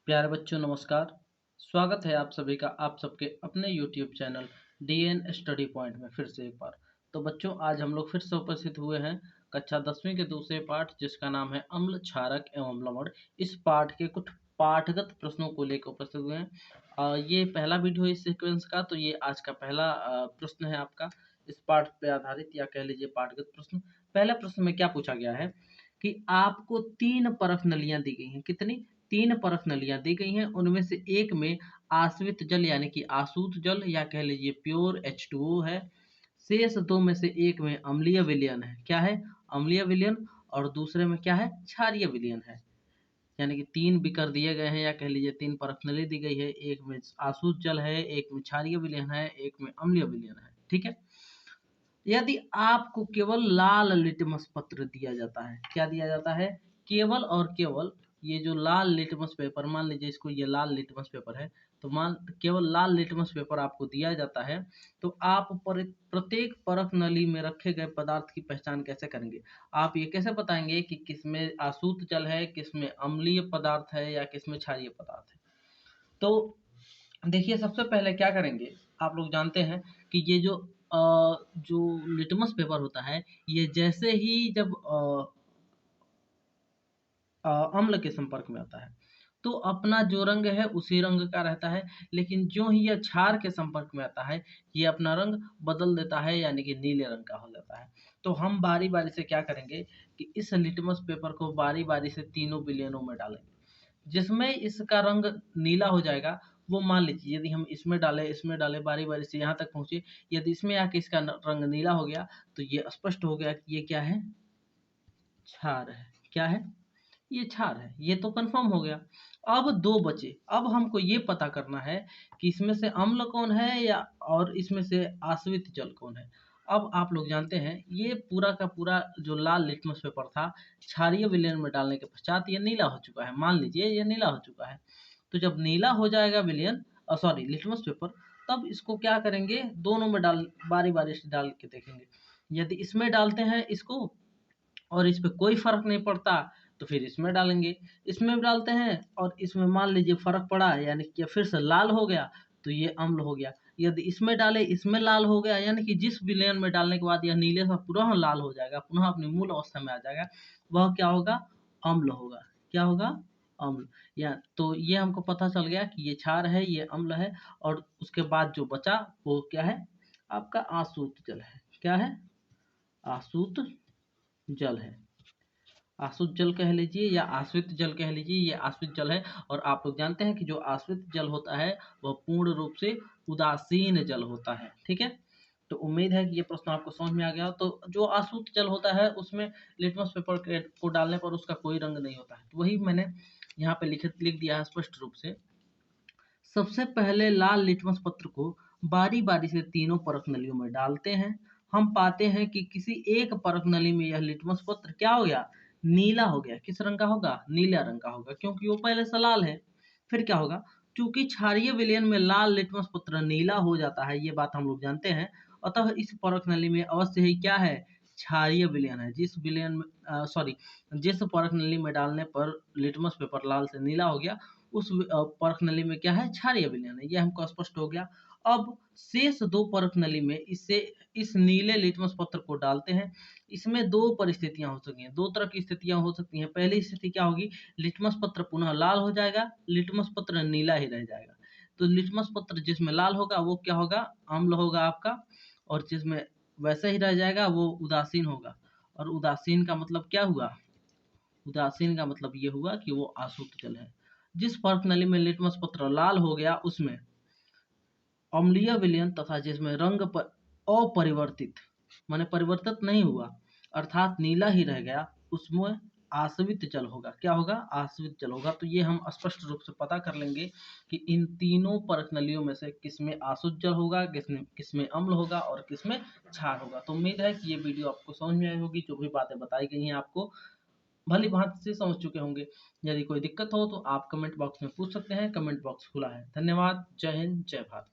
प्यारे बच्चों नमस्कार। स्वागत है आप सभी का आप सबके अपने YouTube channel DN study point में फिर से एक बार। तो बच्चों आज हम लोग फिर से उपस्थित हुए हैं कक्षा 10वीं के दूसरे पाठ जिसका नाम है अम्ल क्षारक एवं अम्लमण। इस पाठ के कुछ पाठगत प्रश्नों को लेकर उपस्थित हुए हैं। ये पहला वीडियो है इस सीक्वेंस का, तो ये आज का पहला प्रश्न है आपका इस पाठ पे आधारित या कह लीजिए पाठगत प्रश्न। पहला प्रश्न में क्या पूछा गया है कि आपको 3 परख नलियां दी गई हैं। कितनी? 3 परख नलियां दी गई हैं। उनमें से एक में आश्रित जल यानी कि आसूत जल या कह लीजिए प्योर H2O है। शेष दो में से एक में अम्लीय विलयन है। क्या है? अम्लीय विलयन। और दूसरे में क्या है? क्षारीय विलयन है। यानी कि 3 बीकर दिए गए हैं या कह लीजिए 3 परख नली दी गई है। एक में आसूत जल है, एक में क्षारीय विलयन है, एक में अम्लीय विलयन है। ठीक है। यदि आपको केवल लाल लिटमस पत्र दिया जाता है, क्या दिया जाता है? केवल और केवल ये जो लाल लिटमस पेपर, मान लीजिए इसको ये लाल लिटमस पेपर है, तो केवल लाल लिटमस पेपर आपको दिया जाता है, तो आप प्रत्येक परख नली में रखे गए पदार्थ की पहचान कैसे करेंगे? आप ये कैसे बताएंगे कि किसमें आसूत जल है, किसमें अम्लीय पदार्थ है या किसमें क्षारीय पदार्थ है? तो देखिए सबसे पहले क्या करेंगे, आप लोग जानते हैं कि ये जो लिटमस पेपर होता है, ये जैसे ही जब अम्ल के संपर्क में आता है तो अपना जो रंग है उसी रंग का रहता है, लेकिन जो ही यह क्षार के संपर्क में आता है ये अपना रंग बदल देता है यानी कि नीले रंग का हो जाता है। तो हम बारी बारी से क्या करेंगे कि इस लिटमस पेपर को बारी बारी से तीनों विलयनों में डालेंगे। जिसमें इसका रंग नीला हो जाएगा, वो मान लीजिए यदि हम इसमें डाले बारी बारी से यहाँ तक पहुँचे, यदि इसमें आके इसका रंग नीला हो गया तो ये स्पष्ट हो गया कि ये क्या है? क्षार है। क्या है? ये क्षार है। ये तो कंफर्म हो गया। अब दो बचे। अब हमको ये पता करना है कि इसमें से अम्ल कौन है या और इसमें से आश्रित जल कौन है। अब आप लोग जानते हैं ये पूरा का पूरा जो लाल लिटमस पेपर था, क्षारीय विलयन में डालने के पश्चात ये नीला हो चुका है। मान लीजिए ये नीला हो चुका है। तो जब नीला हो जाएगा विलयन सॉरी लिटमस पेपर, तब इसको क्या करेंगे, दोनों में डाल बारी बारी से डाल के देखेंगे। यदि इसमें डालते हैं इसको और इस पे कोई फर्क नहीं पड़ता तो फिर इसमें डालेंगे। इसमें भी डालते हैं और इसमें मान लीजिए फर्क पड़ा यानी कि फिर से लाल हो गया तो ये अम्ल हो गया। यदि इसमें डाले इसमें लाल हो गया यानी कि जिस विलयन में डालने के बाद यह नीले से पुनः लाल हो जाएगा, पुनः अपनी मूल अवस्था में आ जाएगा, वह क्या होगा? अम्ल होगा। क्या होगा? अम्ल। या तो ये हमको पता चल गया कि ये क्षार है, ये अम्ल है। और उसके बाद जो बचा वो क्या है? आपका आसूत जल है। क्या है? आसूत जल है। आसुत जल कह लीजिए या आश्रित जल कह लीजिए, ये आश्रित जल है। और आप लोग जानते हैं कि जो आश्रित जल होता है वह पूर्ण रूप से उदासीन जल होता है। ठीक है। तो उम्मीद है कि ये प्रश्न आपको समझ में आ गया। तो जो आसुत जल होता है उसमें लिटमस पेपर को डालने पर उसका कोई रंग नहीं होता है, तो वही मैंने यहाँ पे लिख दिया है स्पष्ट रूप से। सबसे पहले लाल लिटमस पत्र को बारी बारी से तीनों परख नलियों में डालते हैं। हम पाते हैं कि किसी एक परख नली में यह लिटमस पत्र क्या हो गया? नीला हो गया। किस रंग का होगा? नीला रंग का होगा, क्योंकि वो पहले से लाल है। फिर क्या होगा? चूंकि क्षारीय विलयन में लाल लिटमस पत्र नीला हो जाता है, ये बात हम लोग जानते हैं, अतः इस परख नली में अवश्य ही क्या है? क्षारीय विलयन है। जिस परख नली में डालने पर लिटमस पेपर लाल से नीला हो गया, उस परख नली में क्या है? क्षारीय विलयन है। ये हमको स्पष्ट हो गया। अब शेष दो परख नली में इस नीले लिटमस पत्र को डालते हैं। इसमें दो परिस्थितियां हो सकती हैं, दो तरह की स्थितियां हो सकती हैं। पहली स्थिति क्या होगी? लिटमस पत्र पुनः लाल हो जाएगा, लिटमस पत्र नीला ही रह जाएगा। तो लिटमस पत्र जिसमें लाल होगा वो क्या होगा? अम्ल होगा आपका। और जिसमें वैसे ही रह जाएगा वो उदासीन होगा। और उदासीन का मतलब क्या हुआ? उदासीन का मतलब ये हुआ कि वो आसुत जल है। जिस परख नली में लिटमस पत्र लाल हो गया उसमें अम्लीय विलयन तथा जिसमें रंग पर अपरिवर्तित माने परिवर्तित नहीं हुआ अर्थात नीला ही रह गया, उसमें आश्रित जल होगा। क्या होगा? आश्रित जल होगा। तो ये हम स्पष्ट रूप से पता कर लेंगे कि इन तीनों परख नलियों में से किसमें आसुत जल होगा, किसमें किसमें अम्ल होगा और किसमें क्षार होगा। तो उम्मीद है कि ये वीडियो आपको समझ में आई होगी। जो भी बातें बताई गई हैं आपको भली भांति से समझ चुके होंगे। यदि कोई दिक्कत हो तो आप कमेंट बॉक्स में पूछ सकते हैं। कमेंट बॉक्स खुला है। धन्यवाद। जय हिंद, जय भारत।